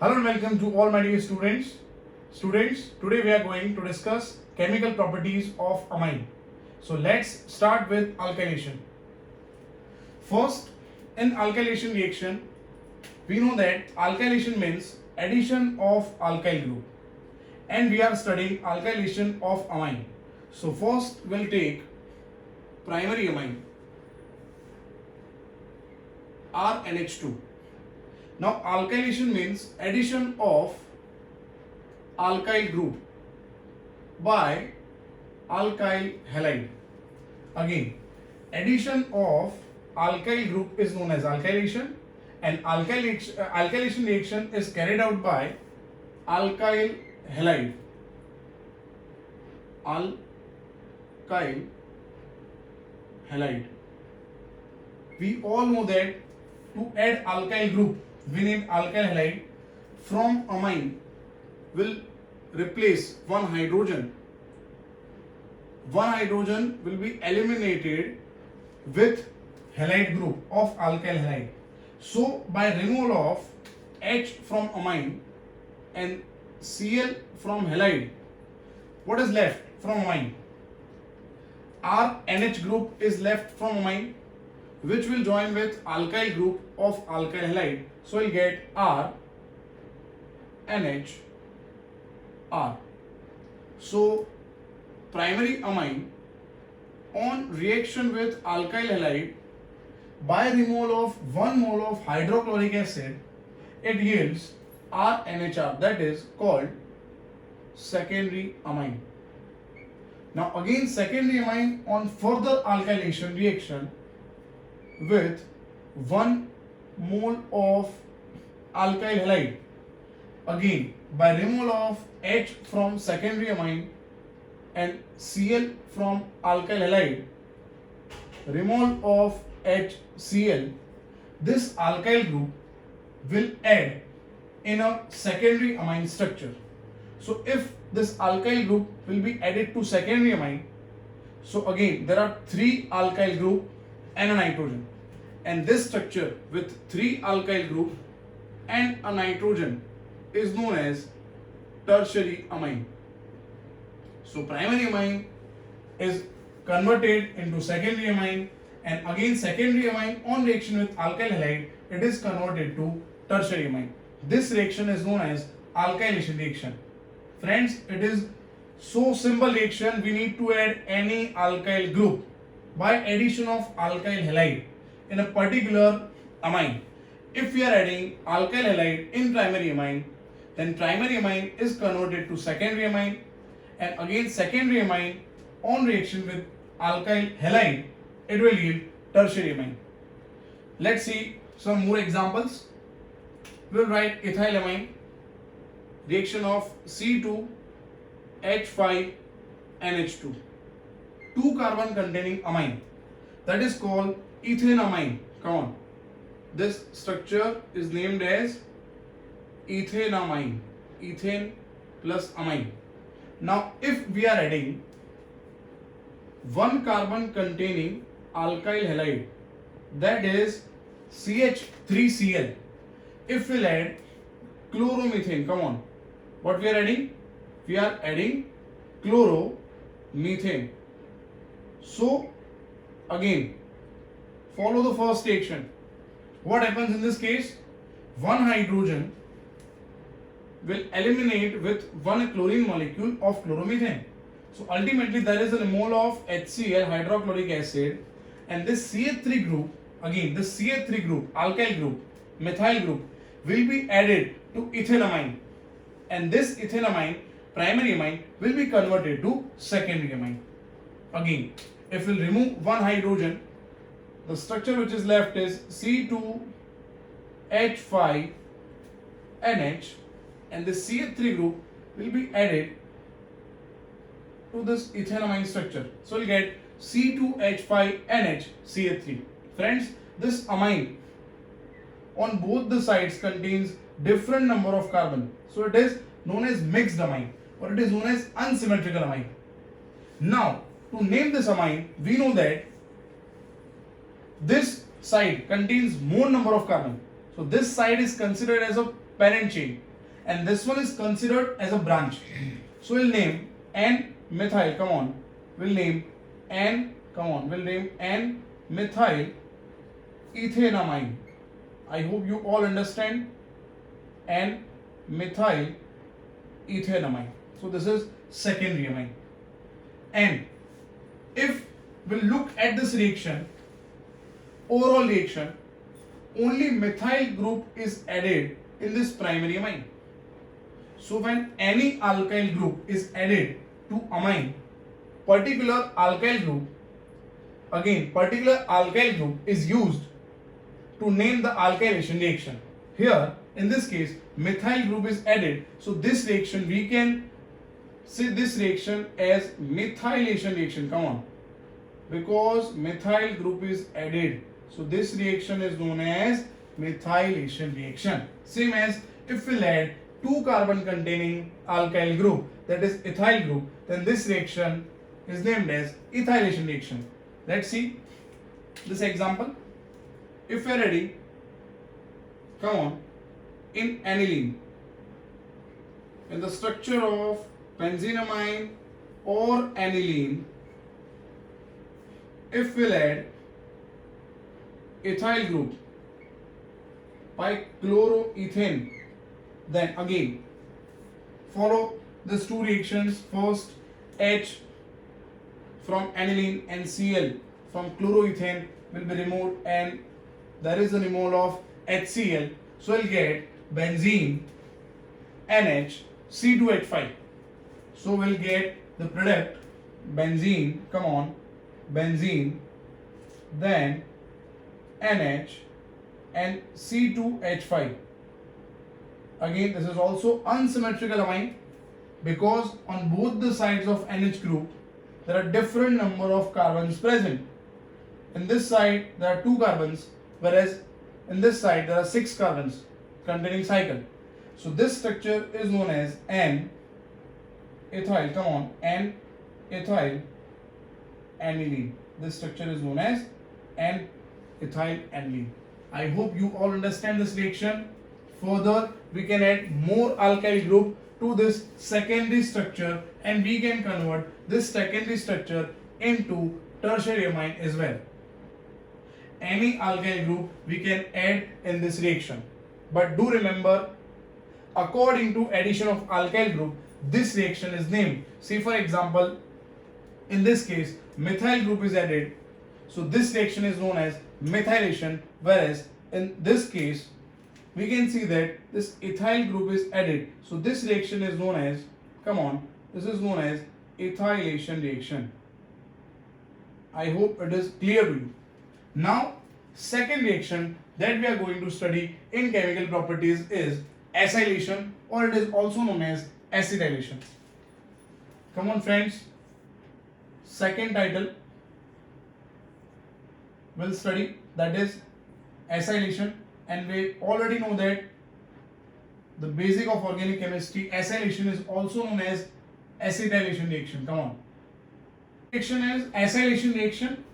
Hello and welcome to all my dear students. Students, today we are going to discuss chemical properties of amine. So let's start with alkylation. First, in alkylation reaction, we know that alkylation means addition of alkyl group, and we are studying alkylation of amine. So first we'll take primary amine RNH2. Now alkylation means addition of alkyl group by alkyl halide. Again, addition of alkyl group is known as alkylation, and alkylation reaction is carried out by alkyl halide. Alkyl halide. We all know that to add alkyl group we need alkyl halide. From amine will replace one hydrogen. One hydrogen will be eliminated with halide group of alkyl halide. So by removal of H from amine and Cl from halide, what is left from amine? RNH group is left from amine, which will join with alkyl group of alkyl halide. So we'll get R NH R. So primary amine on reaction with alkyl halide, by removal of 1 mole of hydrochloric acid, it yields RNHR, that is called secondary amine. Now again, secondary amine on further alkylation reaction with 1 mole of alkyl halide, again by removal of H from secondary amine and Cl from alkyl halide, removal of HCl, this alkyl group will add in a secondary amine structure. So if this alkyl group will be added to secondary amine, so again there are 3 alkyl group and a nitrogen, and this structure with 3 alkyl group and a nitrogen is known as tertiary amine. So primary amine is converted into secondary amine, and again secondary amine on reaction with alkyl halide, it is converted to tertiary amine. This reaction is known as alkylation reaction. Friends, it is so simple reaction. We need to add any alkyl group by addition of alkyl halide in a particular amine. If we are adding alkyl halide in primary amine, then primary amine is converted to secondary amine, and again secondary amine on reaction with alkyl halide, it will yield tertiary amine. Let's see some more examples. We will write ethyl amine, reaction of C2H5NH2, 2 carbon containing amine, that is called ethanamine. Come on, this structure is named as ethanamine, ethane plus amine. Now if we are adding 1 carbon containing alkyl halide, that is CH3Cl, if we'll add chloromethane, come on, what we are adding? We are adding chloromethane. So again, follow the first reaction. What happens in this case? 1 hydrogen will eliminate with 1 chlorine molecule of chloromethane. So ultimately there is a mole of HCl, hydrochloric acid, and this CH3 group, again this CH3 group, alkyl group, methyl group, will be added to ethanamine, and this ethanamine, primary amine, will be converted to secondary amine. Again, if we remove 1 hydrogen, the structure which is left is C2H5NH, and this CH3 group will be added to this ethanamine structure. So we'll get C2H5NH CH3. Friends, this amine on both the sides contains different number of carbon. So it is known as mixed amine, or it is known as unsymmetrical amine. Now to name this amine, we know that this side contains more number of carbon. So this side is considered as a parent chain. and this one is considered as a branch. So we'll name N-methyl, come on, we'll name N-methyl ethanamine. I hope you all understand N-methyl ethanamine. So this is secondary amine. And if we look at this reaction, overall reaction, only methyl group is added in this primary amine. So when any alkyl group is added to amine, particular alkyl group is used to name the alkylation reaction. Here in this case methyl group is added, so this reaction we can say this reaction as methylation reaction. Come on, because methyl group is added, so this reaction is known as methylation reaction. Same as if we'll add 2 carbon containing alkyl group, that is ethyl group, then this reaction is named as ethylation reaction. Let's see this example. If we are ready, come on, in aniline, in the structure of benzenamine or aniline, if we'll add ethyl group by chloroethane, then again follow these 2 reactions. First, H from aniline and Cl from chloroethane will be removed, and there is a removal of HCl, so we'll get benzene NH C2H5. So we'll get the product benzene, come on, benzene, then NH and C2H5. Again, this is also unsymmetrical amine because on both the sides of NH group there are different number of carbons present. In this side there are 2 carbons, whereas in this side there are 6 carbons containing cycle. So this structure is known as N-ethyl, come on, N-ethyl aniline. This structure is known as N-ethyl aniline. I hope you all understand this reaction. Further, we can add more alkyl group to this secondary structure, and we can convert this secondary structure into tertiary amine as well. Any alkyl group we can add in this reaction, but do remember, according to addition of alkyl group, this reaction is named. See, for example, in this case methyl group is added, so this reaction is known as methylation, whereas in this case we can see that this ethyl group is added, so this reaction is known as, come on, this is known as ethylation reaction. I hope it is clear to you. Now, second reaction that we are going to study in chemical properties is acylation, or it is also known as acetylation. Come on friends, second title we'll study, that is acylation, and we already know that the basic of organic chemistry, acylation is also known as acetylation reaction. Come on, reaction is acylation reaction,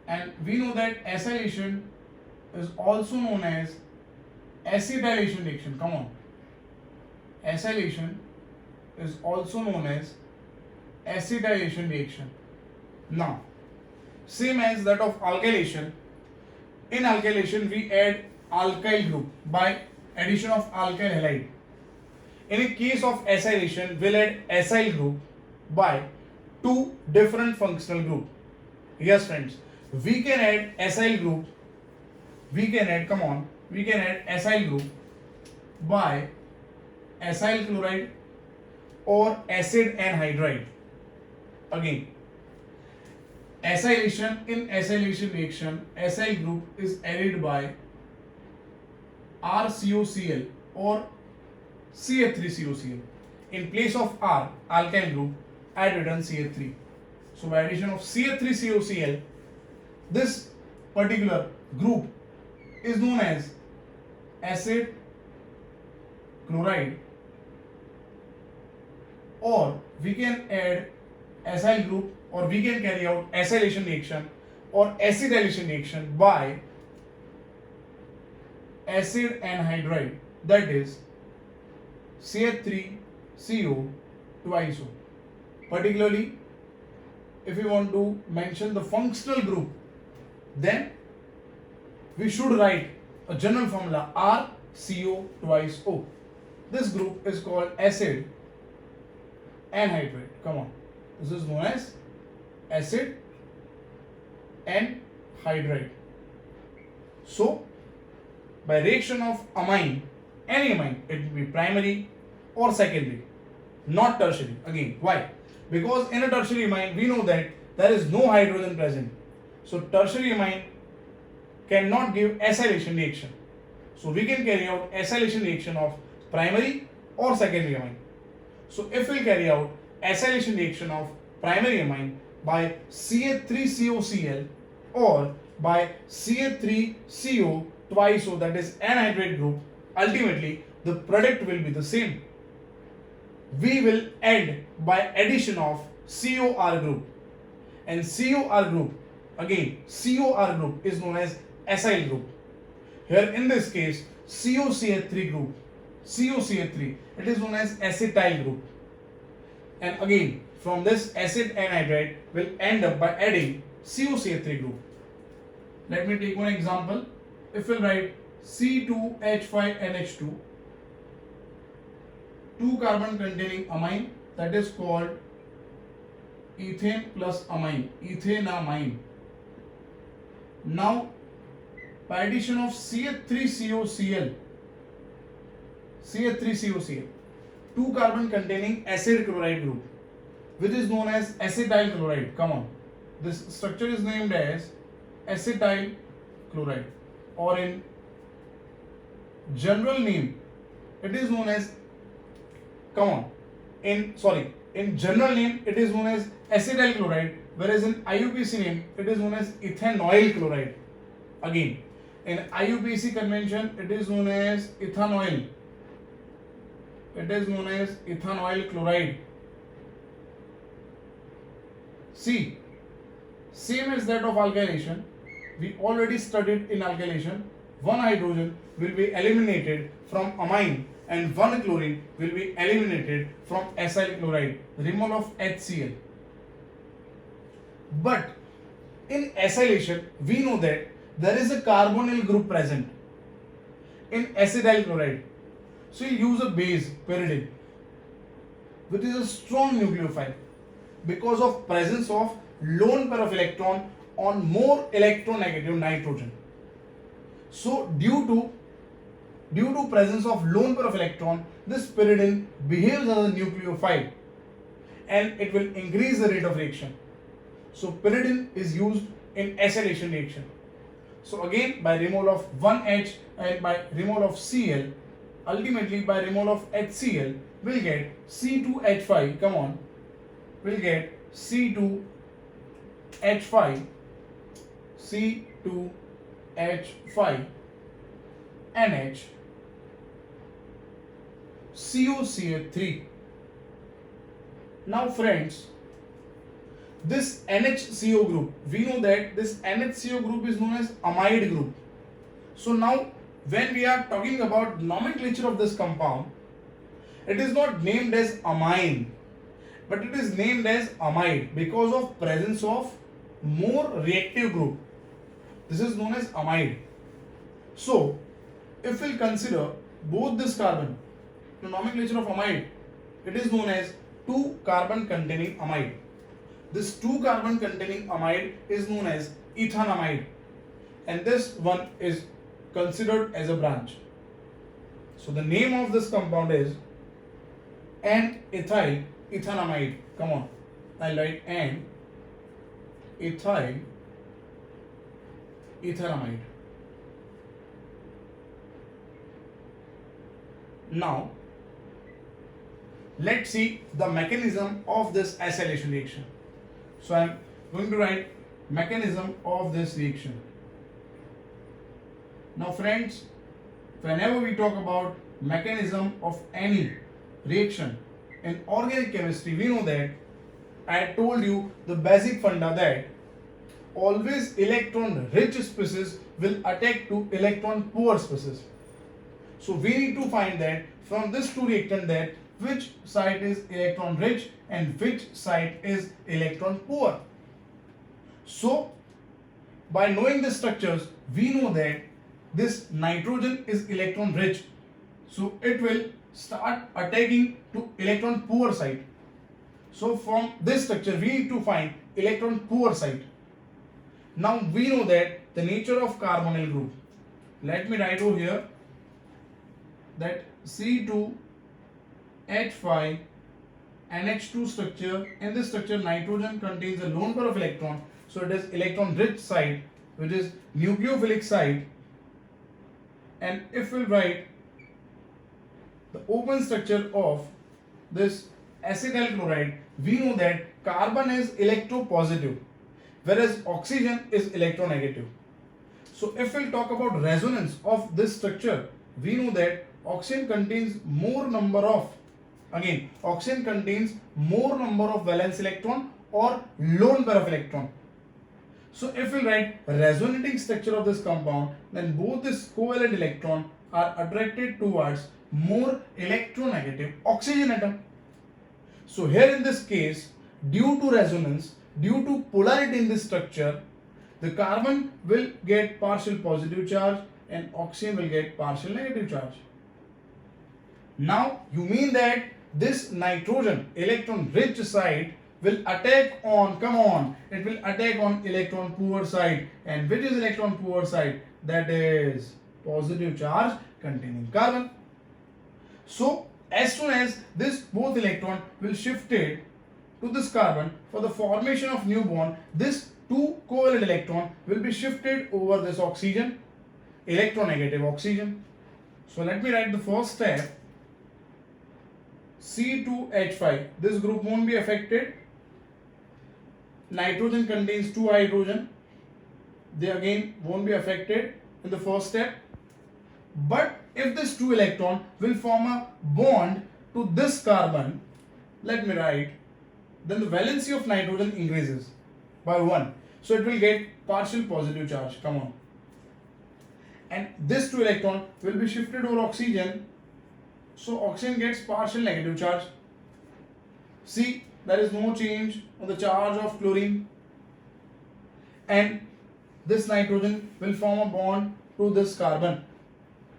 and we know that acylation is also known as acetylation reaction. Come on, acylation is also known as acetylation reaction. Now, same as that of alkylation, in alkylation we add alkyl group by addition of alkyl halide. In a case of acylation, we'll add acyl group by 2 different functional group. Yes friends, we can add acyl group, we can add acyl group by acyl chloride or acid anhydride. Again, acylation, in acylation reaction, acyl group is added by RCOCl or CH3COCl. In place of R, alkyl group, add written CH3. So by addition of CH3COCl, this particular group is known as acid chloride, or we can add acyl group, or we can carry out acylation reaction or acetylation reaction by acid anhydride, that is CH3CO twice O. Particularly, if we want to mention the functional group, then we should write a general formula RCO twice O. This group is called acid anhydride. Come on, this is known as acid anhydride. So, by reaction of amine, any amine, it will be primary or secondary, not tertiary. Again, why? Because in a tertiary amine, we know that there is no hydrogen present. So, tertiary amine cannot give acylation reaction. So, we can carry out acylation reaction of primary or secondary amine. So, if we carry out acylation reaction of primary amine by CH3COCl or by CH3CO twice O, that is anhydrate group, ultimately the product will be the same. We will end by addition of COR group, and COR group, again COR group is known as acyl group. Here in this case COCH3 group, COCH3, it is known as acetyl group, and again from this acid anhydride will end up by adding COCH3 group. Let me take one example. If we write C2H5NH2, 2 carbon containing amine, that is called ethane plus amine, ethanamine. Now, by addition of CH3COCl, 2 carbon containing acid chloride group, which is known as acetyl chloride. Come on, this structure is named as acetyl chloride, or in general name it is known as, in general name it is known as acetyl chloride, whereas in IUPAC name it is known as ethanoyl chloride. Again, in IUPAC convention it is known as ethanoyl. It is known as ethanoyl chloride. See, same as that of alkylation, we already studied in alkylation, one hydrogen will be eliminated from amine and one chlorine will be eliminated from acyl chloride, removal of HCl. But in acylation, we know that there is a carbonyl group present in acetyl chloride. So you use a base, pyridine, which is a strong nucleophile because of presence of lone pair of electron on more electronegative nitrogen. So due to presence of lone pair of electron, this pyridine behaves as a nucleophile and it will increase the rate of reaction. So pyridine is used in acylation reaction. So again, by removal of one H and by removal of Cl, ultimately by removal of HCl, we'll get C2H5, we'll get C2H5 NH COCH3. Now friends, this NHCO group, we know that this NHCO group is known as amide group. So now when we are talking about nomenclature of this compound, it is not named as amine, but it is named as amide because of presence of more reactive group. This is known as amide. So if we consider both this carbon, the nomenclature of amide, it is known as 2 carbon containing amide. This 2 carbon containing amide is known as ethanamide, and this one is considered as a branch. So the name of this compound is N-ethyl ethanamide. I'll write N-ethyl ethanamide. Now let's see the mechanism of this acylation reaction. So I'm going to write mechanism of this reaction. Now friends, whenever we talk about mechanism of any reaction in organic chemistry, we know that I told you the basic funda that always electron rich species will attack to electron poor species. So we need to find that from this two reactant that which site is electron rich and which site is electron poor. So by knowing the structures, we know that this nitrogen is electron rich. So it will start attacking to electron poor site. So from this structure, we need to find electron poor site. Now we know that the nature of carbonyl group. Let me write over here that C2H5 NH2 structure. In this structure, nitrogen contains a lone pair of electron. So it is electron rich site, which is nucleophilic site. And if we write the open structure of this acetyl chloride, we know that carbon is electropositive, whereas oxygen is electronegative. So if we'll talk about resonance of this structure, we know that oxygen contains more number of valence electron or lone pair of electron. So if we write resonating structure of this compound, then both this covalent electron are attracted towards more electronegative oxygen atom. So here in this case, due to resonance, due to polarity in this structure, the carbon will get partial positive charge and oxygen will get partial negative charge. Now you mean that this nitrogen electron rich site will attack on, it will attack on electron poor side. And which is electron poor side? That is positive charge containing carbon. So as soon as this both electron will shifted to this carbon for the formation of new bond, this two covalent electron will be shifted over this oxygen, electronegative oxygen. So let me write the first step. C2H5, this group won't be affected. Nitrogen contains two hydrogen, they again won't be affected in the first step. But if this two electron will form a bond to this carbon, let me write, then the valency of nitrogen increases by 1. So it will get partial positive charge, and this two electron will be shifted over oxygen. So oxygen gets partial negative charge. See, there is no change on the charge of chlorine. And this nitrogen will form a bond to this carbon.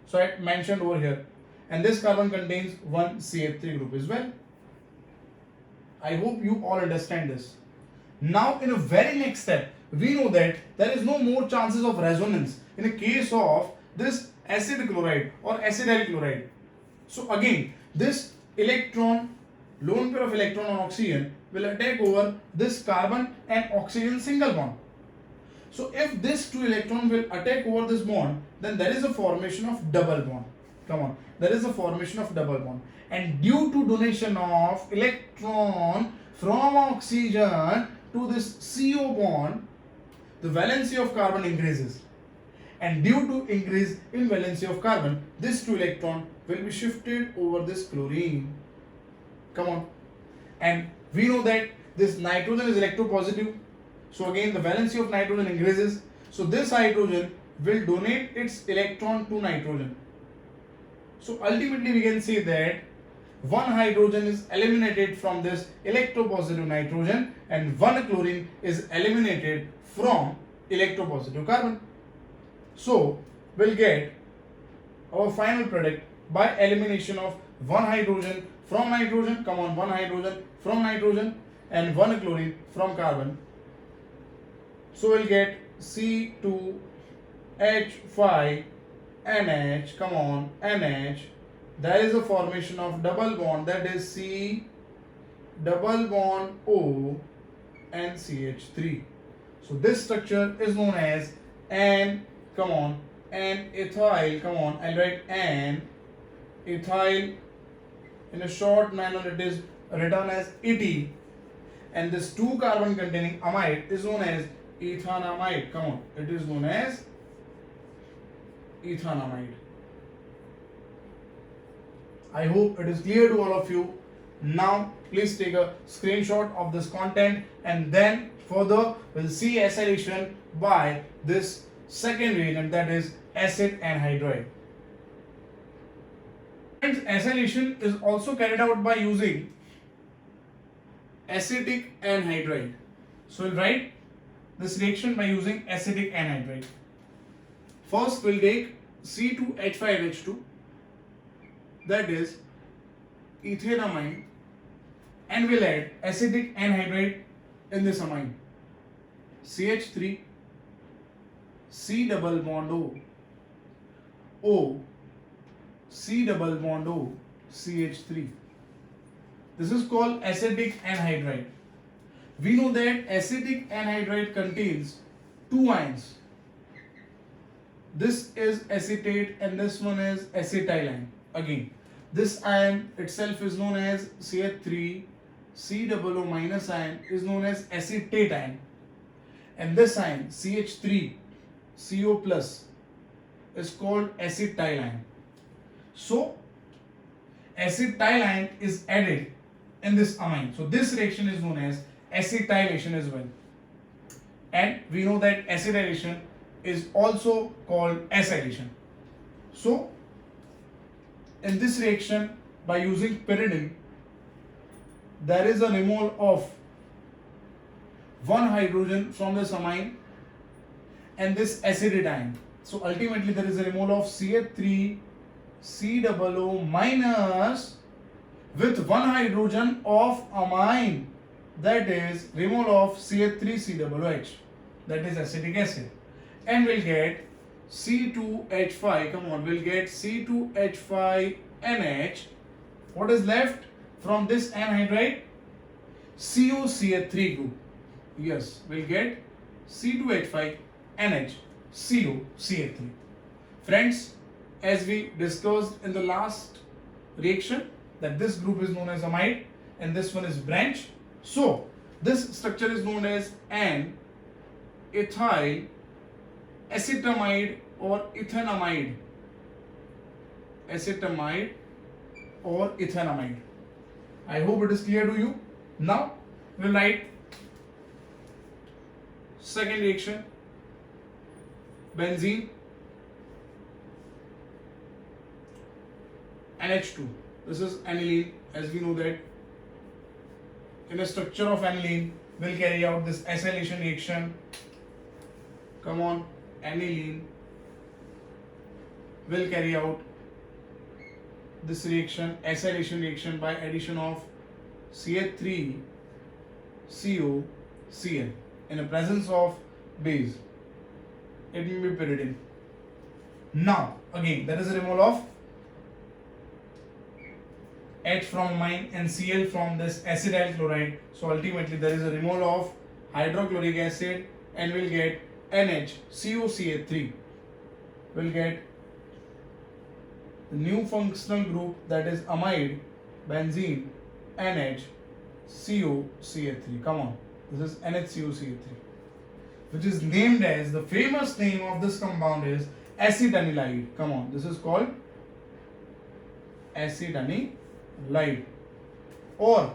So I mentioned over here. And this carbon contains one CH3 group as well. I hope you all understand this. Now in a very next step, we know that there is no more chances of resonance in the case of this acid chloride or acetyl chloride. So again, this electron, lone pair of electron on oxygen will attack over this carbon and oxygen single bond. So if this two electron will attack over this bond, then there is a formation of double bond. There is a formation of double bond. And due to donation of electron from oxygen to this CO bond, the valency of carbon increases. And due to increase in valency of carbon, this two electron will be shifted over this chlorine. And we know that this nitrogen is electropositive. So again the valency of nitrogen increases. So this hydrogen will donate its electron to nitrogen. So ultimately we can say that one hydrogen is eliminated from this electropositive nitrogen and one chlorine is eliminated from electropositive carbon. So we'll get our final product by elimination of one hydrogen from nitrogen, one hydrogen from nitrogen and one chlorine from carbon. So we'll get C2H5 NH, NH. There is a formation of double bond, that is C double bond O and CH3. So this structure is known as N-ethyl, I'll write N-ethyl. In a short manner it is written as ET, and this two carbon containing amide is known as ethanamide. It is known as ethanamide. I hope it is clear to all of you. Now please take a screenshot of this content and then further we'll see acylation by this second reagent, that is acid anhydride. Acylation is also carried out by using acetic anhydride. So we'll write this reaction by using acetic anhydride. First we'll take C2H5H2, that is ethanamine, and we'll add acetic anhydride in this amine. CH3, C double bond O, C double bond O, CH3. This is called acetic anhydride. We know that acetic anhydride contains two ions. This is acetate and this one is acetylene. Again, this ion itself is known as CH3, C double O minus ion is known as acetate ion. And this ion CH3, CO plus is called acetylene. So acetylene is added in this amine. So this reaction is known as acetylation as well. And we know that acetylation is also called acylation. So in this reaction, by using pyridine, there is a removal of one hydrogen from this amine and this acetate ion. So ultimately there is a removal of CH3, C double O minus with one hydrogen of amine, that is removal of CH3 COOH, that is acetic acid, and we'll get C2H5. Come on, we'll get C2H5NH. What is left from this anhydride? COCH3 group. Yes, we'll get C2H5NH, COCH3. Friends, as we discussed in the last reaction, that this group is known as amide and this one is branch. So this structure is known as an ethyl acetamide or ethanamide. Acetamide or ethanamide. I hope it is clear to you. Now we'll write second reaction, benzene, NH2. This is aniline. As we know that in a structure of aniline, we'll carry out this acylation reaction. Come on, aniline will carry out this reaction, acylation reaction, by addition of CH3 CO Cl in the presence of base. It may be pyridine. Now again there is a removal of H from amine and Cl from this acetyl chloride. So ultimately there is a removal of hydrochloric acid and we'll get NHCOCH3. We'll get the new functional group, that is amide, benzene, NHCOCH3. Come on, this is NHCOCH3, which is named as, the famous name of this compound is acetanilide. Come on, this is called acetanilide, or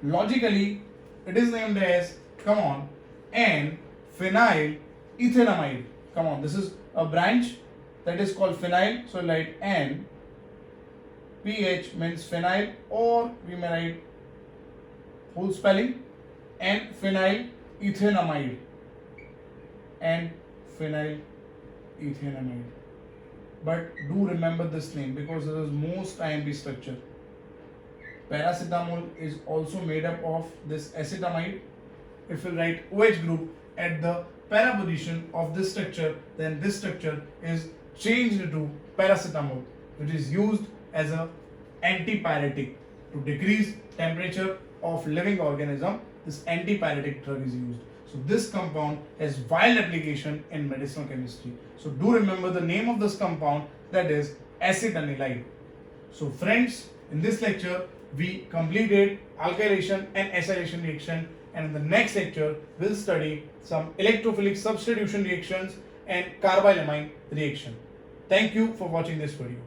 logically it is named as, come on, N-phenyl ethanamide. Come on, this is a branch that is called phenyl. So write N, PH means phenyl, or we may write whole spelling, N-phenyl ethanamide, N-phenyl ethanamide. But do remember this name because this is most IMP structure. Paracetamol is also made up of this acetamide. If we write OH group at the para position of this structure, then this structure is changed to paracetamol, which is used as a antipyretic to decrease temperature of living organism. This antipyretic drug is used. So this compound has wide application in medicinal chemistry. So do remember the name of this compound, that is acetanilide. So friends, in this lecture we completed alkylation and acylation reaction, and in the next lecture we'll study some electrophilic substitution reactions and carbylamine reaction. Thank you for watching this video.